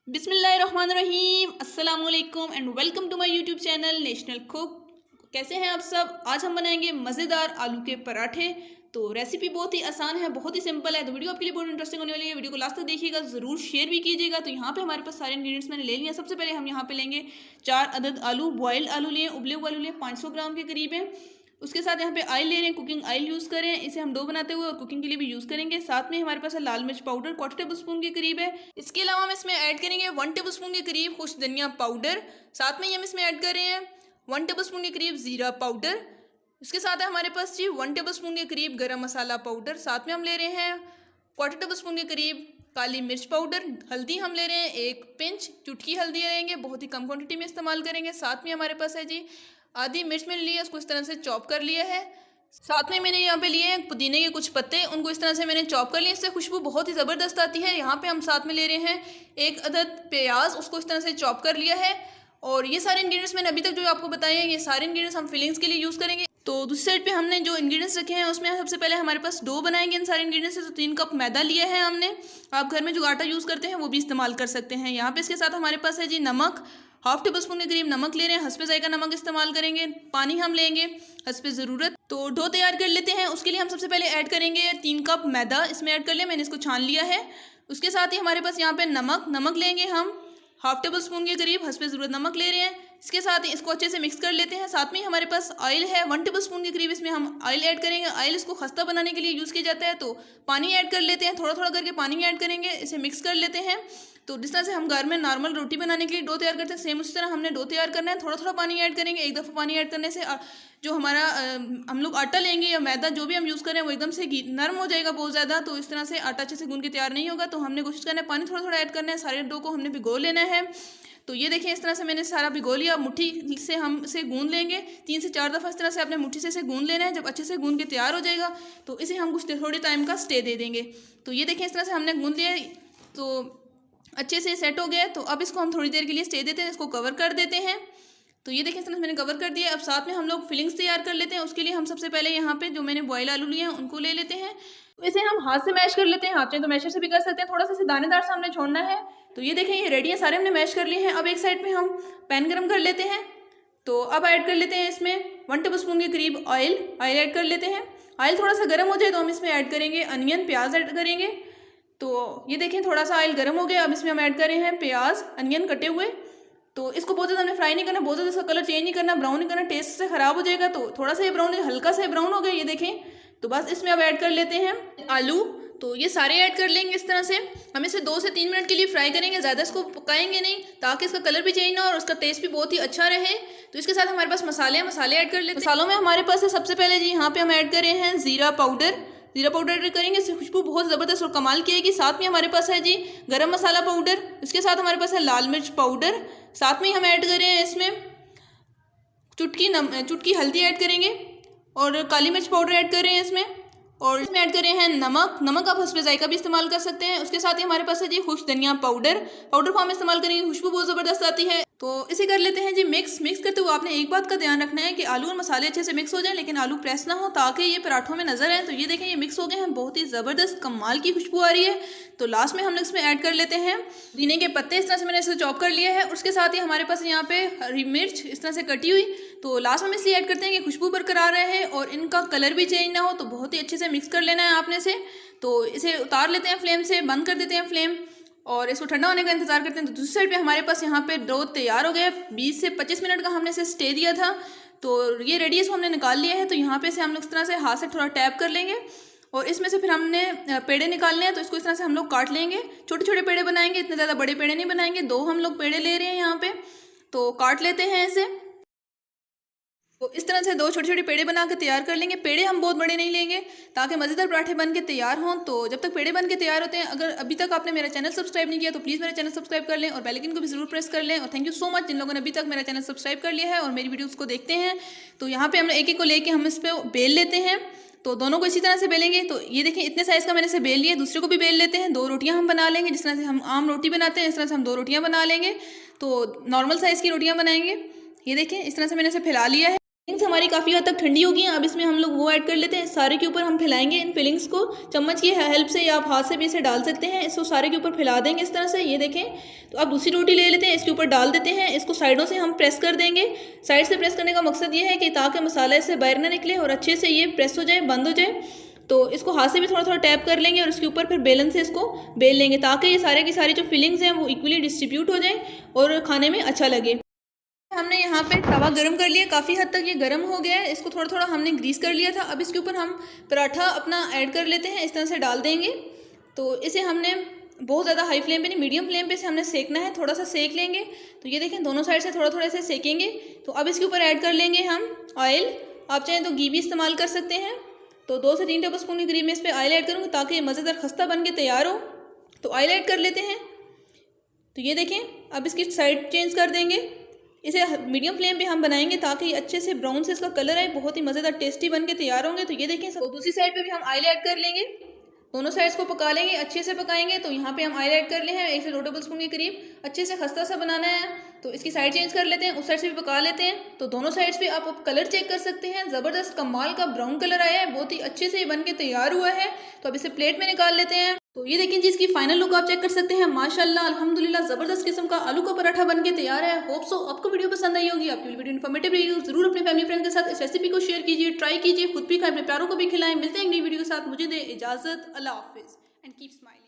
बिस्मिल्लाहिर्रहमानिर्रहीम, अस्सलाम वालेकुम and welcome to my YouTube channel national cook. कैसे हैं आप सब? आज हम बनाएंगे मज़ेदार आलू के पराठे। तो रेसिपी बहुत ही आसान है, बहुत ही सिंपल है। तो वीडियो आपके लिए बहुत इंटरेस्टिंग होने वाली है। वीडियो को लास्ट तक देखिएगा, ज़रूर शेयर भी कीजिएगा। तो यहाँ पे हमारे पास सारे इंग्रीडियंट्स मैंने ले लिए हैं। सबसे पहले हम यहाँ पे लेंगे 4 अदद आलू, बॉयल्ड आलू लिए, उबले हुए आलू लिए, 500 ग्राम के करीब है। उसके साथ यहाँ पे ऑयल ले रहे हैं, कुकिंग ऑयल यूज़ करें। इसे हम डो बनाते हुए और कुकिंग के लिए भी यूज़ करेंगे। साथ में हमारे पास है लाल मिर्च पाउडर 1/4 टेबल स्पून के करीब है। इसके अलावा हम इसमें ऐड करेंगे 1 टेबल स्पून के करीब खुश धनिया पाउडर। साथ में ही हम इसमें ऐड कर रहे हैं 1 टेबल स्पून के करीब ज़ीरा पाउडर। इसके साथ है हमारे पास जी 1 टेबल स्पून के करीब गरम मसाला पाउडर। साथ में हम ले रहे हैं 1/4 टेबल स्पून के करीब काली मिर्च पाउडर। हल्दी हम ले रहे हैं 1 पिंच, चुटकी हल्दी लेंगे, बहुत ही कम क्वांटिटी में इस्तेमाल करेंगे। साथ में हमारे पास है जी आधी मिर्च मैंने ली है, उसको इस तरह से चॉप कर लिया है। साथ में मैंने यहाँ पे लिए हैं पुदीने के कुछ पत्ते, उनको इस तरह से मैंने चॉप कर लिए। इससे खुशबू बहुत ही ज़बरदस्त आती है। यहाँ पे हम साथ में ले रहे हैं 1 अदद प्याज, उसको इस तरह से चॉप कर लिया है। और ये सारे इंग्रेडिएंट्स मैंने अभी तक जो आपको बताए हैं, ये सारे इंग्रेडिएंट्स हम फिलिंग्स के लिए यूज़ करेंगे। तो दूसरी साइड पे हमने जो इंग्रेडिएंट्स रखे हैं उसमें सबसे पहले हमारे पास डो बनाएंगे इन सारे इंग्रेडिएंट्स से। तो 3 कप मैदा लिया है हमने। आप घर में जो आटा यूज़ करते हैं वो भी इस्तेमाल कर सकते हैं। यहाँ पे इसके साथ हमारे पास है जी नमक, 1/2 टेबल स्पून के करीब नमक ले रहे हैं, हस्बे जायका नमक इस्तेमाल करेंगे। पानी हम लेंगे हस्बे ज़रूरत। तो डो तैयार कर लेते हैं। उसके लिए हम सबसे पहले ऐड करेंगे 3 कप मैदा, इसमें ऐड कर लिया, मैंने इसको छान लिया है। उसके साथ ही हमारे पास यहाँ पे नमक लेंगे हम 1/2 टेबल स्पून के करीब, हस्बे ज़रूरत नमक ले रहे हैं। इसके साथ ही इसको अच्छे से मिक्स कर लेते हैं। साथ में ही हमारे पास ऑयल है 1 टेबल स्पून के करीब, इसमें हम ऑयल ऐड करेंगे। ऑयल इसको खस्ता बनाने के लिए यूज़ किया जाता है। तो पानी ऐड कर लेते हैं, थोड़ा थोड़ा करके पानी ऐड करेंगे, इसे मिक्स कर लेते हैं। तो जिस तरह से हम घर में नॉर्मल रोटी बनाने के लिए डो तैयार करते हैं, सेम उसी तरह हमने डो तैयार करना है। थोड़ा थोड़ा पानी ऐड करेंगे। एक दफ़ा पानी ऐड करने से जो हमारा हम लोग आटा लेंगे या मैदा जो भी हम यूज़ करें वो एकदम से नरम हो जाएगा बहुत ज़्यादा। तो इस तरह से आटा अच्छे से गूंद के तैयार नहीं होगा। तो हमने कोशिश करना है पानी थोड़ा थोड़ा ऐड करना है। सारे डो को हमने भिगो लेना है। तो ये देखें, इस तरह से मैंने सारा भिगो लिया। मुट्ठी से हम इसे गूंद लेंगे 3 से 4 दफ़ा। इस तरह से अपने मुट्ठी से इसे गूंद लेना है। जब अच्छे से गूंद के तैयार हो जाएगा तो इसे हम कुछ थोड़े टाइम का स्टे दे देंगे। तो ये देखें, इस तरह से हमने गूंद लिया, तो अच्छे से सेट हो गया। तो अब इसको हम थोड़ी देर के लिए स्टे देते हैं, इसको कवर कर देते हैं। तो ये देखें, इस तरह से मैंने कवर कर दिया। अब साथ में हम लोग फिलिंग्स तैयार कर लेते हैं। उसके लिए हम सबसे पहले यहाँ पे जो मैंने बॉयल आलू लिए हैं उनको ले लेते हैं। तो इसे हम हाथ से मैश कर लेते हैं, हाथ से तो मैशर से भी कर सकते हैं। थोड़ा सा इसे दानेदार सा हमने छोड़ना है। तो ये देखें, ये रेडी है, सारे हमने मैश कर लिए हैं। अब एक साइड पे हम पैन गरम कर लेते हैं। तो अब ऐड कर लेते हैं इसमें 1 टेबल स्पून के करीब ऑयल ऐड कर लेते हैं। ऑयल थोड़ा सा गर्म हो जाए तो हम इसमें ऐड करेंगे अनियन, प्याज ऐड करेंगे। तो ये देखें, थोड़ा सा ऑयल गर्म हो गया। अब इसमें हम ऐड कर रहे हैं प्याज, अनियन कटे हुए। तो इसको बहुत ज़्यादा हमने फ्राई नहीं करना, बहुत ज़्यादा इसका कलर चेंज नहीं करना, ब्राउन नहीं करना, टेस्ट से ख़राब हो जाएगा। तो थोड़ा सा ये ब्राउन, हल्का सा ब्राउन हो गया, ये देखें। तो बस इसमें अब ऐड कर लेते हैं आलू। तो ये सारे ऐड कर लेंगे इस तरह से। हम इसे 2 से 3 मिनट के लिए फ्राई करेंगे, ज़्यादा इसको पकाएंगे नहीं, ताकि इसका कलर भी चेंज ना हो और उसका टेस्ट भी बहुत ही अच्छा रहे। तो इसके साथ हमारे पास मसाले ऐड कर लेते हैं। मसालों में हमारे पास है सबसे पहले जी यहाँ पे हम ऐड कर रहे हैं ज़ीरा पाउडर ऐड करेंगे, इससे खुशबू बहुत ज़बरदस्त और कमाल की आएगी। साथ में हमारे पास है जी गरम मसाला पाउडर। इसके साथ हमारे पास है लाल मिर्च पाउडर। साथ में हम ऐड कर रहे हैं इसमें चुटकी हल्दी ऐड करेंगे और काली मिर्च पाउडर ऐड कर रहे हैं इसमें। और इसमें ऐड कर रहे हैं नमक आप हस्बे जायका भी इस्तेमाल कर सकते हैं। उसके साथ ही हमारे पास है जी खुश धनिया पाउडर फॉर्म में इस्तेमाल करेंगे, खुशबू बहुत ज़बरदस्त आती है। तो इसे कर लेते हैं जी मिक्स करते हुए आपने एक बात का ध्यान रखना है कि आलू और मसाले अच्छे से मिक्स हो जाएं, लेकिन आलू प्रेस ना हो, ताकि ये पराठों में नजर आए। तो ये देखें, ये मिक्स हो गए हैं, बहुत ही ज़बरदस्त कमाल की खुशबू आ रही है। तो लास्ट में हम लोग इसमें ऐड कर लेते हैं पुदीने के पत्ते। इस तरह से मैंने इसे चॉप कर लिया है। उसके साथ ही हमारे पास यहाँ पे हरी मिर्च इस तरह से कटी हुई। तो लास्ट में इसलिए ऐड करते हैं कि खुशबू बरकरार रहे और इनका कलर भी चेंज ना हो। तो बहुत ही अच्छे से मिक्स कर लेना है आपने से। तो इसे उतार लेते हैं फ्लेम से, बंद कर देते हैं फ्लेम और इसको ठंडा होने का इंतजार करते हैं। तो दूसरी साइड पे हमारे पास यहाँ पे डो तैयार हो गया। 20 से 25 मिनट का हमने इसे स्टे दिया था। तो ये रेडी है, इसको हमने निकाल लिया है। तो यहाँ पे से हम लोग इस तरह से हाथ से थोड़ा टैप कर लेंगे और इसमें से फिर हमने पेड़े निकालने हैं। तो इसको इस तरह से हम लोग काट लेंगे, छोटे छोटे पेड़े बनाएंगे, इतने ज़्यादा बड़े पेड़े नहीं बनाएंगे। 2 हम लोग पेड़े ले रहे हैं यहाँ पे, तो काट लेते हैं इसे। तो इस तरह से 2 छोटे छोटे पेड़े बना के तैयार कर लेंगे। पेड़े हम बहुत बड़े नहीं लेंगे ताकि मज़ेदार पराठे बन के तैयार हों। तो जब तक पेड़े बन के तैयार होते हैं, अगर अभी तक आपने मेरा चैनल सब्सक्राइब नहीं किया तो प्लीज़ मेरा चैनल सब्सक्राइब कर लें और बेल आइकन को भी ज़रूर प्रेस कर लें। और थैंक यू सो मच जिन लोगों ने अभी तक मेरा चैनल सब्सक्राइब कर लिया है और मेरी वीडियोज़ को देखते हैं। तो यहाँ पर हम एक एक को लेके हम इस पर बेल लेते हैं। तो दोनों को इसी तरह से बेलेंगे। तो ये देखें, इतने साइज़ का मैंने से बेल लिया, दूसरे को भी बेल लेते हैं। 2 रोटियां हम बना लेंगे, जिस तरह से हम आम रोटी बनाते हैं इस तरह से हम 2 रोटियां बना लेंगे। तो नॉर्मल साइज़ की रोटियां बनाएंगे। ये देखें, इस तरह से मैंने इसे फैला लिया है। फिलिंग्स हमारी काफ़ी हद तक ठंडी होगी। अब इसमें हम लोग वो ऐड कर लेते हैं। सारे के ऊपर हम फैलाएंगे इन फिलिंग्स को, चम्मच की हेल्प से या आप हाथ से भी इसे डाल सकते हैं। इसको सारे के ऊपर फैला देंगे इस तरह से, ये देखें। तो अब दूसरी रोटी ले लेते हैं, इसके ऊपर डाल देते हैं। इसको साइडों से हम प्रेस कर देंगे। साइड से प्रेस करने का मकसद ये है कि ताकि मसाला इससे बाहर ना निकले और अच्छे से ये प्रेस हो जाए, बंद हो जाए। तो इसको हाथ से भी थोड़ा थोड़ा टैप कर लेंगे और इसके ऊपर फिर बेलन से इसको बेल लेंगे, ताकि ये सारे की सारी जो फिलिंग्स हैं वो इक्वली डिस्ट्रीब्यूट हो जाए और खाने में अच्छा लगे। हमने यहाँ पे तवा गरम कर लिया, काफ़ी हद तक ये गरम हो गया है। इसको थोड़ा थोड़ा हमने ग्रीस कर लिया था। अब इसके ऊपर हम पराठा अपना ऐड कर लेते हैं, इस तरह से डाल देंगे। तो इसे हमने बहुत ज़्यादा हाई फ्लेम पे नहीं, मीडियम फ्लेम पे इसे हमने सेकना है, थोड़ा सा सेक लेंगे। तो ये देखें, दोनों साइड से थोड़ा थोड़ा इसे सेकेंगे। तो अब इसके ऊपर ऐड कर लेंगे हम ऑयल। आप चाहें तो घी भी इस्तेमाल कर सकते हैं। तो 2 से 3 टेबल स्पून के करीब में इस पर ऑयल ऐड करूँगी ताकि ये मज़ेदार खस्ता बन के तैयार हो। तो ऑयल ऐड कर लेते हैं। तो ये देखें, अब इसकी साइड चेंज कर देंगे। इसे मीडियम फ्लेम पे हम बनाएंगे ताकि अच्छे से ब्राउन से इसका कलर आए, बहुत ही मज़ेदार टेस्टी बन के तैयार होंगे। तो ये देखें, तो दूसरी साइड पे भी हम ऑयल ऐड कर लेंगे। दोनों साइड्स को पका लेंगे, अच्छे से पकाएंगे। तो यहाँ पे हम ऑयल ऐड कर ले हैं 1 से 2 टेबल स्पून के करीब। अच्छे से खस्ता सा बनाना है। तो इसकी साइड चेंज कर लेते हैं, उस साइड से भी पका लेते हैं। तो दोनों साइड्स पे आप कलर चेक कर सकते हैं, ज़बरदस्त कमाल का ब्राउन कलर आया है, बहुत ही अच्छे से बन के तैयार हुआ है। तो अब इसे प्लेट में निकाल लेते हैं। तो ये देखिए जी, इसकी फाइनल लुक आप चेक कर सकते हैं। माशाल्लाह अल्हम्दुलिल्लाह, ज़बरदस्त किस्म का आलू का पराठा बन के तैयार है। होप सो आपको वीडियो पसंद आई होगी। आपकी वीडियो इन्फॉर्मेटिव रही हो, जरूर अपने फैमिली फ्रेंड के साथ इस रेसिपी को शेयर कीजिए, ट्राई कीजिए, खुद भी खाएं, अपने प्यारों को भी खिलाएं। मिलते हैं एक नई वीडियो के साथ, मुझे दे इजाज़त। अल्लाह हाफिज़ एंड कीप स्माइलिंग।